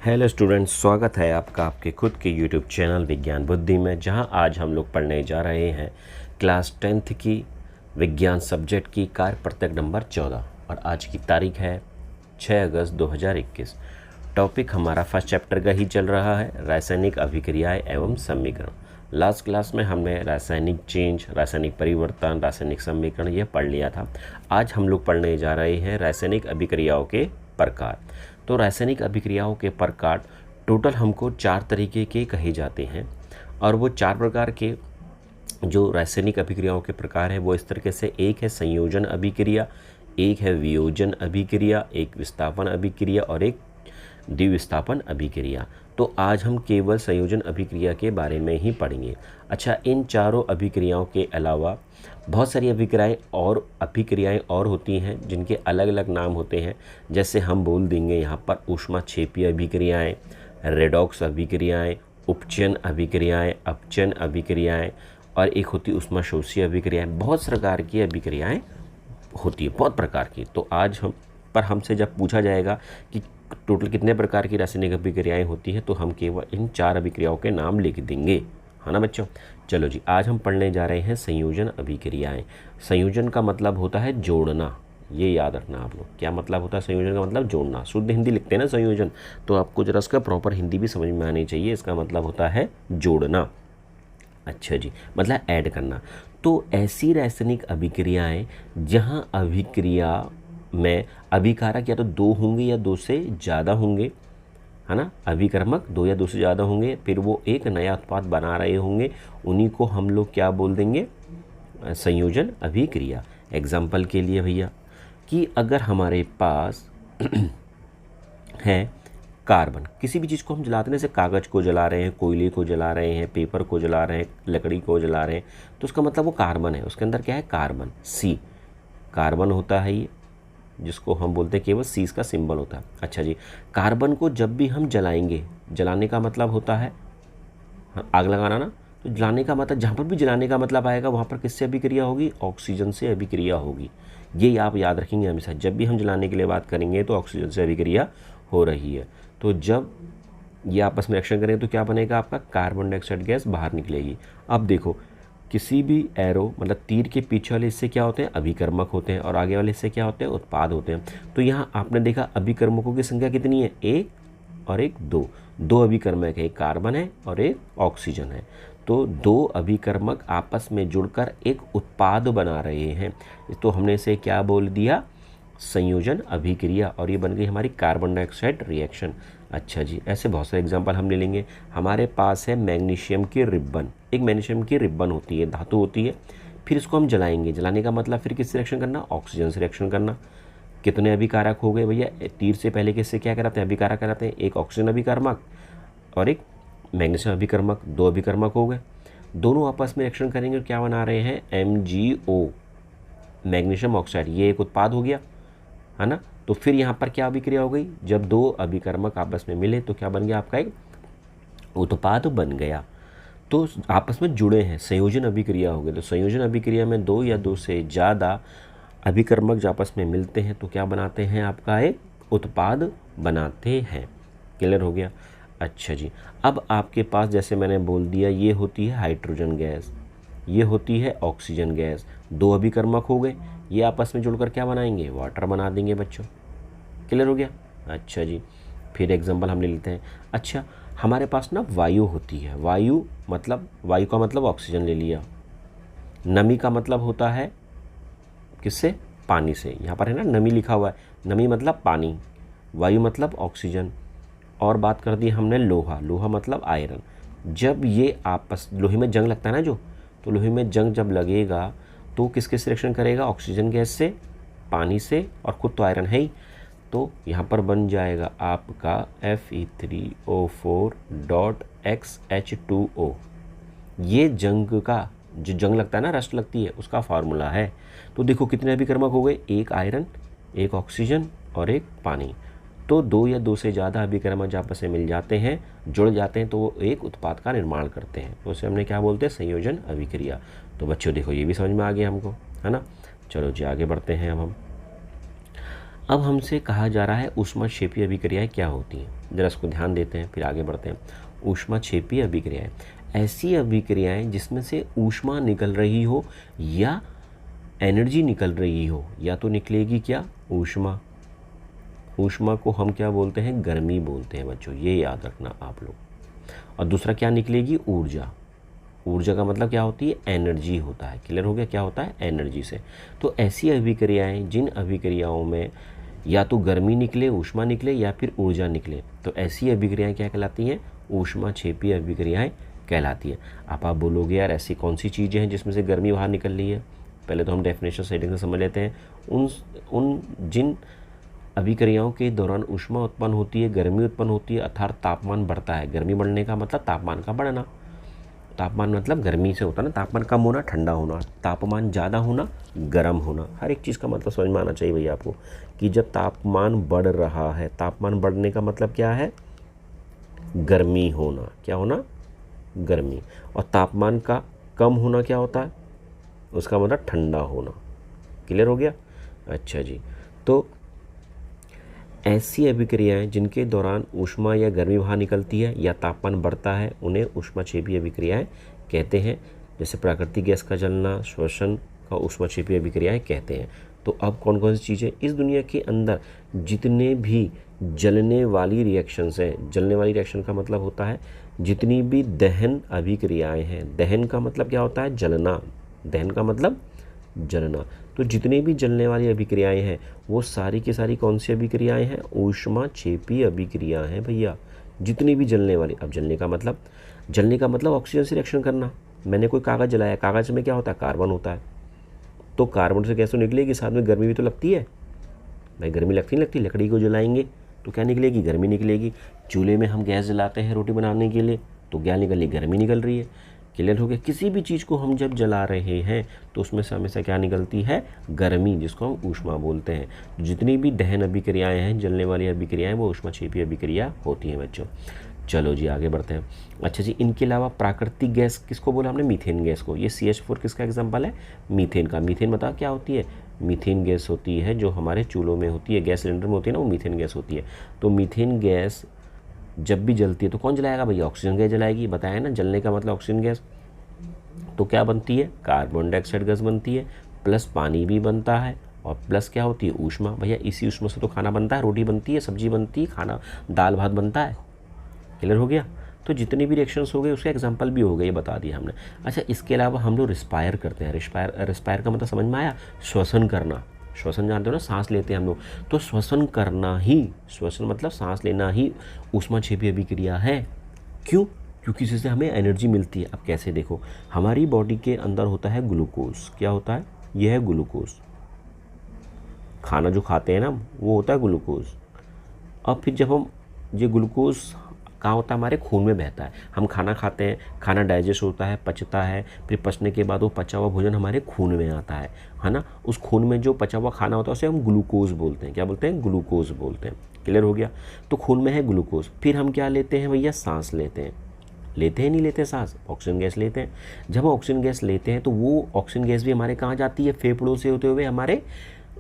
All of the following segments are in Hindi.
हेलो स्टूडेंट्स, स्वागत है आपका आपके खुद के यूट्यूब चैनल विज्ञान बुद्धि में, जहां आज हम लोग पढ़ने जा रहे हैं क्लास 10th की विज्ञान सब्जेक्ट की कार्य पत्रक नंबर 14 और आज की तारीख है 6 अगस्त 2021। टॉपिक हमारा फर्स्ट चैप्टर का ही चल रहा है, रासायनिक अभिक्रियाएं एवं समीकरण। लास्ट क्लास में हमने रासायनिक चेंज, रासायनिक परिवर्तन, रासायनिक समीकरण ये पढ़ लिया था। आज हम लोग पढ़ने जा रहे हैं रासायनिक अभिक्रियाओं के प्रकार। तो रासायनिक अभिक्रियाओं के प्रकार टोटल हमको 4 तरीके के कहे जाते हैं और वो 4 प्रकार के जो रासायनिक अभिक्रियाओं के प्रकार है वो इस तरीके से, एक है संयोजन अभिक्रिया, एक है वियोजन अभिक्रिया, एक विस्थापन अभिक्रिया और एक द्विविस्थापन अभिक्रिया। तो आज हम केवल संयोजन अभिक्रिया के बारे में ही पढ़ेंगे। अच्छा, इन चारों अभिक्रियाओं के अलावा बहुत सारी अभिक्रियाएं और होती हैं जिनके अलग अलग नाम होते हैं। जैसे हम बोल देंगे यहाँ पर ऊष्माक्षेपीय अभिक्रियाएं, रेडॉक्स अभिक्रियाएं, उपचयन अभिक्रियाएं, अपचयन अभिक्रियाएं और एक होती ऊष्माशोषी अभिक्रियाएं। बहुत प्रकार की अभिक्रियाएं होती है, बहुत प्रकार की। तो आज हमसे जब पूछा जाएगा कि टोटल कितने प्रकार की रासायनिक अभिक्रियाएं होती है, तो हम केवल इन 4 अभिक्रियाओं के नाम लिख देंगे, है ना बच्चों। चलो जी, आज हम पढ़ने जा रहे हैं संयोजन अभिक्रियाएं। संयोजन का मतलब होता है जोड़ना, ये याद रखना आप लोग। क्या मतलब होता है संयोजन का? मतलब जोड़ना। शुद्ध हिंदी लिखते हैं ना संयोजन, तो आपको जरा इसका प्रॉपर हिंदी भी समझ में आनी चाहिए। इसका मतलब होता है जोड़ना। अच्छा जी, मतलब ऐड करना। तो ऐसी रासायनिक अभिक्रियाएं जहां अभिक्रिया में अभिकारक या तो 2 होंगे या 2 से ज़्यादा होंगे, है ना। अभिकर्मक 2 या 2 से ज़्यादा होंगे, फिर वो एक नया उत्पाद बना रहे होंगे, उन्हीं को हम लोग क्या बोल देंगे? संयोजन अभिक्रिया। एग्जाम्पल के लिए भैया, कि अगर हमारे पास है कार्बन, किसी भी चीज़ को हम जलाते हैं, जैसे कागज़ को जला रहे हैं, कोयले को जला रहे हैं, पेपर को जला रहे हैं, लकड़ी को जला रहे हैं, तो उसका मतलब वो कार्बन है। उसके अंदर क्या है? कार्बन, सी कार्बन होता है ये, जिसको हम बोलते हैं, केवल सी इसका सिंबल होता है। अच्छा जी, कार्बन को जब भी हम जलाएंगे, जलाने का मतलब होता है आग लगाना ना, तो जलाने का मतलब, जहाँ पर भी जलाने का मतलब आएगा वहाँ पर किससे अभिक्रिया होगी? ऑक्सीजन से अभिक्रिया होगी। ये आप याद रखेंगे हमेशा, जब भी हम जलाने के लिए बात करेंगे तो ऑक्सीजन से अभिक्रिया हो रही है। तो जब ये आपस में रिएक्शन करें तो क्या बनेगा? आपका कार्बन डाइऑक्साइड गैस बाहर निकलेगी। अब देखो, किसी भी एरो मतलब तीर के पीछे वाले हिस्से क्या होते हैं? अभिकर्मक होते हैं, और आगे वाले हिस्से क्या होते हैं? उत्पाद होते हैं। तो यहाँ आपने देखा अभिकर्मकों की संख्या कितनी है? 1 और 1 2 अभिकर्मक है, एक कार्बन है और एक ऑक्सीजन है। तो 2 अभिकर्मक आपस में जुड़कर एक उत्पाद बना रहे हैं, तो हमने इसे क्या बोल दिया? संयोजन अभिक्रिया, और ये बन गई हमारी कार्बन डाइऑक्साइड रिएक्शन। अच्छा जी, ऐसे बहुत सारे एग्जांपल हम ले लेंगे। हमारे पास है मैग्नीशियम की रिबन। एक मैग्नीशियम की रिबन होती है, धातु होती है, फिर इसको हम जलाएंगे। जलाने का मतलब फिर किससे रिएक्शन करना? ऑक्सीजन से रिएक्शन करना। कितने अभिकारक हो गए भैया? तीर से पहले किससे क्या कराते हैं? अभिकारक कराते हैं। एक ऑक्सीजन अभिकर्मक और एक मैग्नीशियम अभिकर्मक, 2 अभिकर्मक हो गए। दोनों आपस में रिएक्शन करेंगे और क्या बना रहे हैं? MgO, magnesium oxide. ये एक उत्पाद हो गया, है ना। तो फिर यहाँ पर क्या अभिक्रिया हो गई? जब 2 अभिकर्मक आपस में मिले तो क्या बन गया? आपका एक उत्पाद बन गया। तो आपस में जुड़े हैं, संयोजन अभिक्रिया हो गई। तो संयोजन अभिक्रिया में 2 या 2 से ज़्यादा अभिकर्मक जो आपस में मिलते हैं तो क्या बनाते हैं? आपका एक उत्पाद बनाते हैं। क्लियर हो गया? अच्छा जी, अब आपके पास जैसे मैंने बोल दिया, ये होती है हाइड्रोजन गैस, ये होती है ऑक्सीजन गैस। 2 अभिकर्मक हो गए, ये आपस में जुड़कर क्या बनाएंगे? वाटर बना देंगे बच्चों। क्लियर हो गया? अच्छा जी, फिर एग्जांपल हम ले लेते हैं। अच्छा, हमारे पास ना वायु होती है। वायु का मतलब ऑक्सीजन ले लिया। नमी का मतलब होता है किससे? पानी से। यहाँ पर है ना नमी लिखा हुआ है, नमी मतलब पानी, वायु मतलब ऑक्सीजन। और बात कर दी हमने लोहा, लोहा मतलब आयरन। जब ये आपस, लोहे में जंग लगता है ना जो, तो लोहे में जंग जब लगेगा तो किसके से रिएक्शन करेगा? ऑक्सीजन गैस से, पानी से, और खुद तो आयरन है ही। तो यहाँ पर बन जाएगा आपका Fe3O4.XH2O। ये जंग का, जो जंग लगता है ना, रस्ट लगती है, उसका फार्मूला है। तो देखो कितने अभिकर्मक हो गए? एक आयरन, एक ऑक्सीजन और एक पानी। तो 2 या 2 से ज़्यादा अभिकर्मक जब आपस में मिल जाते हैं, जुड़ जाते हैं, तो वो एक उत्पाद का निर्माण करते हैं। तो उसे हमने क्या बोलते हैं? संयोजन अभिक्रिया। तो बच्चों देखो, ये भी समझ में आ गया हमको, है ना। चलो जी, आगे बढ़ते हैं अब हम। अब हमसे कहा जा रहा है ऊष्माक्षेपीय अभिक्रियाएं क्या होती हैं, जरा इसको ध्यान देते हैं फिर आगे बढ़ते हैं। ऊष्माक्षेपीय अभिक्रियाएं ऐसी अभिक्रियाएं जिसमें से ऊष्मा निकल रही हो या एनर्जी निकल रही हो, या तो निकलेगी क्या, ऊष्मा। ऊष्मा को हम क्या बोलते हैं, गर्मी बोलते हैं बच्चों, ये याद रखना आप लोग। और दूसरा क्या निकलेगी, ऊर्जा। ऊर्जा का मतलब क्या होती है, एनर्जी होता है। क्लियर हो गया, क्या होता है, एनर्जी से। तो ऐसी अभिक्रियाएं जिन अभिक्रियाओं में या तो गर्मी निकले, ऊष्मा निकले, या फिर ऊर्जा निकले, तो ऐसी अभिक्रियाएं क्या कहलाती हैं, ऊष्माक्षेपीय अभिक्रियाएं कहलाती है। आप बोलोगे यार ऐसी कौन सी चीज़ें हैं जिसमें से गर्मी बाहर निकल रही है। पहले तो हम डेफिनेशन सेटिंग से समझ लेते हैं। उन जिन अभिक्रियाओं के दौरान ऊष्मा उत्पन्न होती है, गर्मी उत्पन्न होती है, अर्थात तापमान बढ़ता है। गर्मी बढ़ने का मतलब तापमान का बढ़ना, तापमान मतलब गर्मी से होता है ना, तापमान कम होना, ठंडा होना, तापमान ज़्यादा होना, गर्म होना। हर एक चीज़ का मतलब समझ में आना चाहिए भैया आपको कि जब तापमान बढ़ रहा है, तापमान बढ़ने का मतलब क्या है, गर्मी होना। क्या होना, गर्मी। और तापमान का कम होना क्या होता है, उसका मतलब ठंडा होना। क्लियर हो गया। अच्छा जी, तो ऐसी अभिक्रियाएं जिनके दौरान ऊष्मा या गर्मी बाहर निकलती है या तापमान बढ़ता है, उन्हें ऊष्माक्षेपीय अभिक्रियाएं कहते हैं। जैसे प्राकृतिक गैस का जलना, श्वसन का ऊष्माक्षेपीय अभिक्रियाएं कहते हैं। तो अब कौन कौन सी चीज़ें इस दुनिया के अंदर जितने भी जलने वाली रिएक्शंस हैं, जलने वाली रिएक्शन का मतलब होता है जितनी भी दहन अभिक्रियाएं हैं। दहन का मतलब क्या होता है, जलना। दहन का मतलब जलना। तो जितनी भी जलने वाली अभिक्रियाएं हैं वो सारी की सारी कौन सी अभिक्रियाएं हैं, ऊष्माक्षेपीय अभिक्रिया हैं भैया। जितनी भी जलने वाली, अब जलने का मतलब ऑक्सीजन से रिएक्शन करना। मैंने कोई कागज़ जलाया, कागज़ में क्या होता है, कार्बन होता है। तो कार्बन से गैस तो निकलेगी, साथ में गर्मी भी तो लगती है भाई। गर्मी लगती नहीं लगती, लकड़ी को जलाएंगे तो क्या निकलेगी, गर्मी निकलेगी। चूल्हे में हम गैस जलाते हैं रोटी बनाने के लिए, तो क्या निकल रही, गर्मी निकल रही है। क्लियर हो गया। किसी भी चीज़ को हम जब जला रहे हैं तो उसमें से हमेशा क्या निकलती है, गर्मी, जिसको हम ऊष्मा बोलते हैं। जितनी भी दहन अभिक्रियाएं हैं, जलने वाली अभिक्रियाएं, वो ऊष्माक्षेपीय अभिक्रिया होती हैं बच्चों। चलो जी आगे बढ़ते हैं। अच्छा जी, इनके अलावा प्राकृतिक गैस किसको बोला हमने, मीथेन गैस को। ये CH4 किसका एग्जाम्पल है, मीथेन का। मीथेन बताओ क्या होती है, मीथेन गैस होती है जो हमारे चूल्हों में होती है, गैस सिलेंडर में होती है ना, वो मीथेन गैस होती है। तो मीथेन गैस जब भी जलती है तो कौन जलाएगा भैया, ऑक्सीजन गैस जलाएगी। बताया ना, जलने का मतलब ऑक्सीजन गैस। तो क्या बनती है, कार्बन डाइऑक्साइड गैस बनती है, प्लस पानी भी बनता है, और प्लस क्या होती है, ऊष्मा। भैया इसी ऊष्मा से तो खाना बनता है, रोटी बनती है, सब्जी बनती है, खाना दाल भात बनता है। क्लियर हो गया। तो जितने भी रिएक्शंस हो गए उसका एग्जांपल भी हो गए, ये बता दिया हमने। अच्छा, इसके अलावा हम लोग रिस्पायर करते हैं। रिस्पायर का मतलब समझ में आया, श्वसन करना। श्वसन जानते हो ना, सांस लेते हैं हम लोग। तो श्वसन करना ही, श्वसन मतलब सांस लेना ही ऊष्माक्षेपीय अभिक्रिया है। क्यों, क्योंकि इससे हमें एनर्जी मिलती है। अब कैसे, देखो, हमारी बॉडी के अंदर होता है ग्लूकोज। क्या होता है, यह है ग्लूकोज। खाना जो खाते हैं ना वो होता है ग्लूकोज। अब फिर जब हम, ये ग्लूकोज कहाँ होता है, हमारे खून में बहता है। हम खाना खाते हैं, खाना डाइजेस्ट होता है, पचता है, फिर पचने के बाद वो पचा हुआ भोजन हमारे खून में आता है ना। उस खून में जो पचा हुआ खाना होता है उसे हम ग्लूकोज बोलते हैं। क्या बोलते हैं, ग्लूकोज बोलते हैं। क्लियर हो गया। तो खून में है ग्लूकोज। फिर हम क्या लेते हैं भैया, सांस लेते हैं। लेते हैं, नहीं लेते सांस, ऑक्सीजन गैस लेते हैं। जब हम ऑक्सीजन गैस लेते हैं तो वो ऑक्सीजन गैस भी हमारे कहाँ जाती है, फेफड़ों से होते हुए हमारे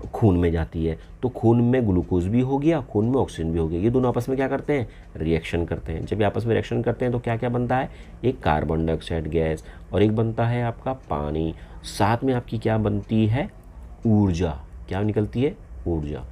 खून में जाती है। तो खून में ग्लूकोज भी हो गया, खून में ऑक्सीजन भी हो गया। ये दोनों आपस में क्या करते हैं, रिएक्शन करते हैं। जब ये आपस में रिएक्शन करते हैं तो क्या क्या बनता है, एक कार्बन डाइऑक्साइड गैस, और एक बनता है आपका पानी। साथ में आपकी क्या बनती है, ऊर्जा। क्या निकलती है, ऊर्जा।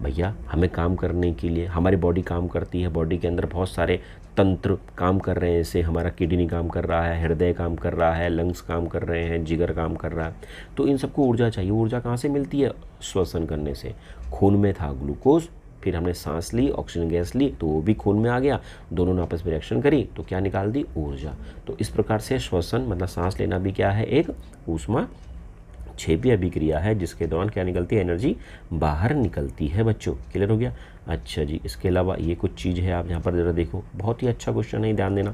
भैया हमें काम करने के लिए, हमारी बॉडी काम करती है, बॉडी के अंदर बहुत सारे तंत्र काम कर रहे हैं। जैसे हमारा किडनी काम कर रहा है, हृदय काम कर रहा है, लंग्स काम कर रहे हैं, जिगर काम कर रहा है। तो इन सबको ऊर्जा चाहिए। ऊर्जा कहाँ से मिलती है, श्वसन करने से। खून में था ग्लूकोज, फिर हमने सांस ली, ऑक्सीजन गैस ली, तो वो भी खून में आ गया, दोनों ने आपस में रिएक्शन करी तो क्या निकाल दी, ऊर्जा। तो इस प्रकार से श्वसन मतलब सांस लेना भी क्या है, एक ऊष्माक्षेपीय अभिक्रिया है, जिसके दौरान क्या निकलती है, एनर्जी बाहर निकलती है बच्चों। क्लियर हो गया। अच्छा जी, इसके अलावा ये कुछ चीज़ है, आप यहाँ पर ज़रा देखो, बहुत ही अच्छा क्वेश्चन है, ध्यान देना।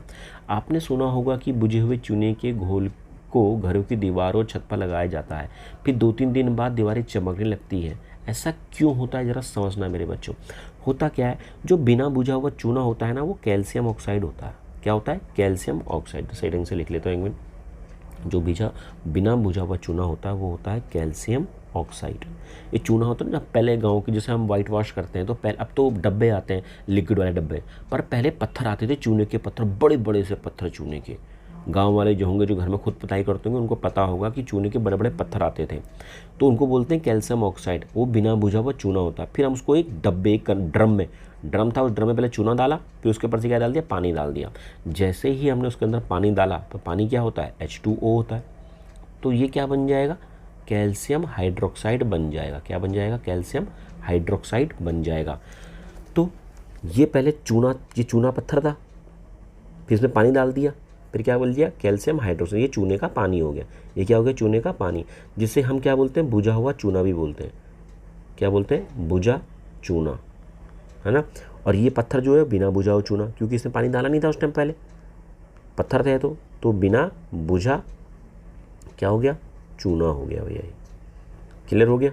आपने सुना होगा कि बुझे हुए चूने के घोल को घरों की दीवारों छत पर लगाया जाता है, फिर 2-3 दिन बाद दीवारें चमकने लगती है। ऐसा क्यों होता है, ज़रा समझना मेरे बच्चों। होता क्या है, जो बिना बुझा हुआ चूना होता है ना, वो कैल्शियम ऑक्साइड होता है। क्या होता है, कैल्शियम ऑक्साइड। सेटिंग से लिख लेता हूँ एक मिनट। जो बिना बुझा हुआ चूना होता है वो होता है कैल्शियम ऑक्साइड। ये चूना होता है ना, पहले गांव के जैसे हम वाइट वॉश करते हैं तो पहले, अब तो डब्बे आते हैं लिक्विड वाले डब्बे, पर पहले पत्थर आते थे चूने के पत्थर, बड़े बड़े से पत्थर चूने के। गांव वाले जो होंगे जो घर में खुद पुताई करते होंगे उनको पता होगा कि चूने के बड़े बड़े पत्थर आते थे, तो उनको बोलते हैं कैल्शियम ऑक्साइड। वो बिना बुझा हुआ चूना होता है। फिर हम उसको एक डब्बे, एक ड्रम में, ड्रम था उस ड्रम में पहले चूना डाला, फिर उसके ऊपर से क्या डाल दिया, पानी डाल दिया। जैसे ही हमने उसके अंदर पानी डाला तो पानी क्या होता है, H2O होता है। तो ये क्या बन जाएगा, कैल्शियम हाइड्रोक्साइड बन जाएगा। क्या बन जाएगा, कैल्शियम हाइड्रोक्साइड बन जाएगा। तो ये पहले चूना, ये चूना पत्थर था, फिर इसमें पानी डाल दिया, फिर क्या बोल दिया, कैल्शियम हाइड्रोक्साइड। ये चूने का पानी हो गया। ये क्या हो गया, चूने का पानी, जिसे हम क्या बोलते हैं, बुझा हुआ चूना भी बोलते हैं। क्या बोलते हैं, बुझा चूना, है ना। और ये पत्थर जो है बिना बुझा हुआ चूना, क्योंकि इसमें पानी डाला नहीं था उस टाइम, पहले पत्थर थे तो बिना बुझा क्या हो गया, चूना हो गया भैया। ये क्लियर हो गया।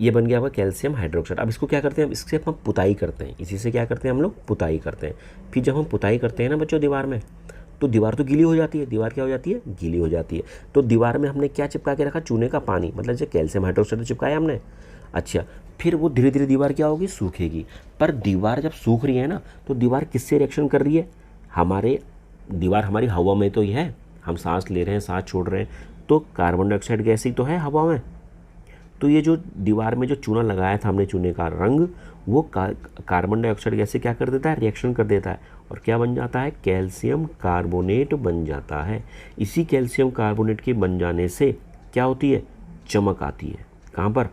ये बन गया हुआ कैल्शियम हाइड्रोक्साइड। अब इसको क्या करते हैं, इससे हम पुताई करते हैं, इसी से क्या करते हैं हम लोग, पुताई करते हैं। फिर जब हम पुताई करते हैं ना बच्चों दीवार में, तो दीवार तो गीली हो जाती है, दीवार क्या हो जाती है, गीली हो जाती है। तो दीवार में हमने क्या चिपका के रखा, चूने का पानी, मतलब जैसे कैल्शियम हाइड्रोक्साइड चिपकाया हमने। अच्छा, फिर वो धीरे धीरे दीवार क्या होगी, सूखेगी। पर दीवार जब सूख रही है ना, तो दीवार किससे रिएक्शन कर रही है, दीवार हमारी हवा में तो ही है, हम सांस ले रहे हैं, सांस छोड़ रहे हैं, तो कार्बन डाइऑक्साइड गैस ही तो है हवा में। तो ये जो दीवार में जो चूना लगाया था हमने, चूने का रंग, वो कार्बन डाइऑक्साइड गैस से क्या कर देता है, रिएक्शन कर देता है, और क्या बन जाता है, कैल्शियम कार्बोनेट बन जाता है। इसी कैल्शियम कार्बोनेट के बन जाने से क्या होती है, चमक आती है। कहाँ पर,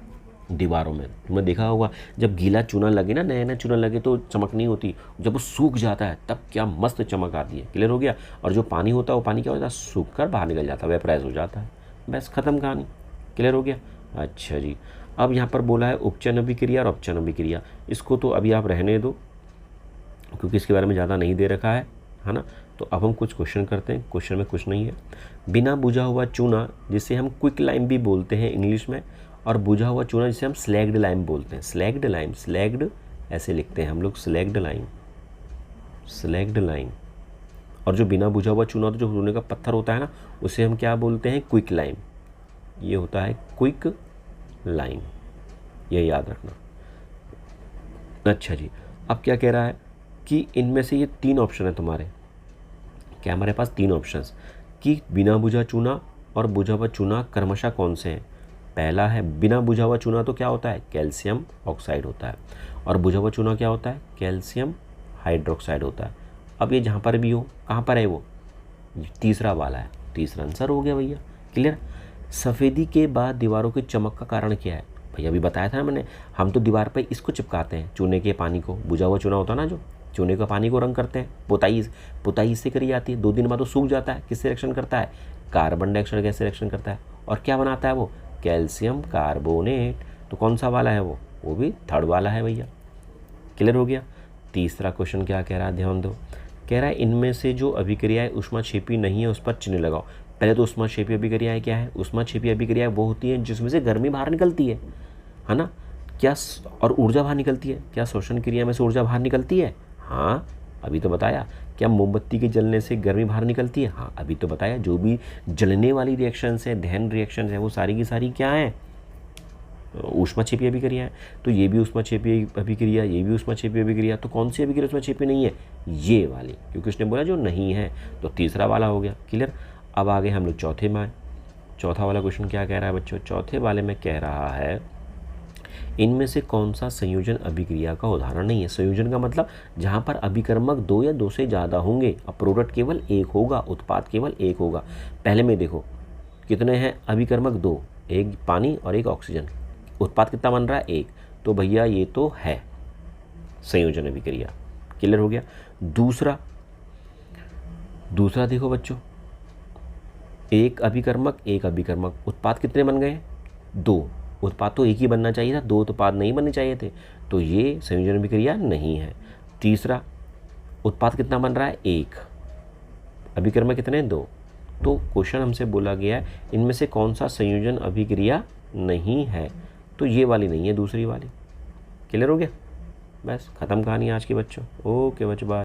दीवारों में। तुमने देखा होगा जब गीला चूना लगे ना, नया नया चूना लगे तो चमक नहीं होती, जब वो सूख जाता है तब क्या मस्त चमक आती है। क्लियर हो गया। और जो पानी होता है वो पानी क्या होता है, सूख कर बाहर निकल जाता है, वेपराइज हो जाता है, बस खत्म कहानी। क्लियर हो गया। अच्छा जी, अब यहाँ पर बोला है उपचयन अभिक्रिया और अपचयन अभिक्रिया। इसको तो अभी आप रहने दो क्योंकि इसके बारे में ज़्यादा नहीं दे रखा है ना। तो अब हम कुछ क्वेश्चन करते हैं। क्वेश्चन में कुछ नहीं है। बिना बुझा हुआ चूना जिसे हम क्विक लाइम भी बोलते हैं इंग्लिश में, और बुझा हुआ चूना जिसे हम स्लैग्ड लाइम बोलते हैं। स्लैग्ड लाइम, स्लैग्ड ऐसे लिखते हैं हम लोग, स्लैग्ड लाइम, स्लैग्ड लाइम। और जो बिना बुझा हुआ चूना, तो जो चूने का पत्थर होता है ना, उसे हम क्या बोलते हैं, क्विक लाइम। ये होता है क्विक लाइम, ये याद रखना। अच्छा जी, अब क्या कह रहा है कि इनमें से ये 3 ऑप्शन है तुम्हारे, क्या हमारे पास 3 ऑप्शंस, कि बिना बुझा चूना और बुझा हुआ चूना क्रमशः कौन से हैं। पहला है बिना बुझा हुआ चूना, तो क्या होता है, कैल्शियम ऑक्साइड होता है, और बुझा हुआ चूना क्या होता है, कैल्शियम हाइड्रोक्साइड होता है। अब ये जहाँ पर भी हो, कहाँ पर है वो, तीसरा वाला है, तीसरा आंसर हो गया भैया। क्लियर। सफ़ेदी के बाद दीवारों की चमक का कारण क्या है, भैया अभी बताया था ना मैंने, हम तो दीवार पे इसको चिपकाते हैं, चूने के पानी को, बुझा हुआ चूना होता है ना, जो चूने का पानी को रंग करते हैं, पुताई इससे करी जाती है। 2 दिन बाद वो सूख जाता है, किससे रिएक्शन करता है, कार्बन डाइऑक्साइड गैस से रिएक्शन करता है, और क्या बनाता है वो, कैल्शियम कार्बोनेट। तो कौन सा वाला है वो भी थर्ड वाला है भैया। क्लियर हो गया। तीसरा क्वेश्चन क्या कह रहा है, ध्यान दो। कह रहा है इनमें से जो अभिक्रियाएं ऊष्माक्षेपी नहीं है उस पर चिन्ह लगाओ। पहले तो ऊष्माक्षेपी अभिक्रियाएं क्या है, ऊष्माक्षेपी अभिक्रियाएं वो होती हैं जिसमें से गर्मी बाहर निकलती है ना, क्या, और ऊर्जा बाहर निकलती है। क्या शोषण क्रिया में से ऊर्जा बाहर निकलती है, हाँ अभी तो बताया। क्या मोमबत्ती के जलने से गर्मी बाहर निकलती है, हाँ अभी तो बताया। जो भी जलने वाली रिएक्शंस है, दहन रिएक्शंस है, वो सारी की सारी क्या है, ऊष्माक्षेपी अभिक्रिया है। तो ये भी ऊष्माक्षेपी अभिक्रिया, ये भी ऊष्माक्षेपी अभिक्रिया। तो कौन सी अभिक्रिया ऊष्माक्षेपी नहीं है, ये वाली, क्योंकि उसने बोला जो नहीं है, तो तीसरा वाला हो गया। क्लियर। अब आगे हम लोग चौथे में आए। चौथा वाला क्वेश्चन क्या कह रहा है बच्चों, चौथे वाले में कह रहा है इनमें से कौन सा संयोजन अभिक्रिया का उदाहरण नहीं है। संयोजन का मतलब जहाँ पर अभिकर्मक 2 या 2 से ज़्यादा होंगे और प्रोडक्ट केवल एक होगा, उत्पाद केवल एक होगा। पहले में देखो कितने हैं अभिकर्मक, 2, एक पानी और एक ऑक्सीजन, उत्पाद कितना बन रहा है, 1। तो भैया ये तो है संयोजन अभिक्रिया। क्लियर हो गया। दूसरा देखो बच्चों, एक अभिकर्मक, उत्पाद कितने बन गए, 2। उत्पाद तो एक ही बनना चाहिए था, 2 उत्पाद नहीं बनने चाहिए थे, तो ये संयोजन अभिक्रिया नहीं है। तीसरा, उत्पाद कितना बन रहा है, 1, अभिकर्मक कितने, 2। तो क्वेश्चन हमसे बोला गया है इनमें से कौन सा संयोजन अभिक्रिया नहीं है, तो ये वाली नहीं है, दूसरी वाली। क्लियर हो गया। बस खत्म कहानी आज की बच्चों। ओके बच्चों, बाय।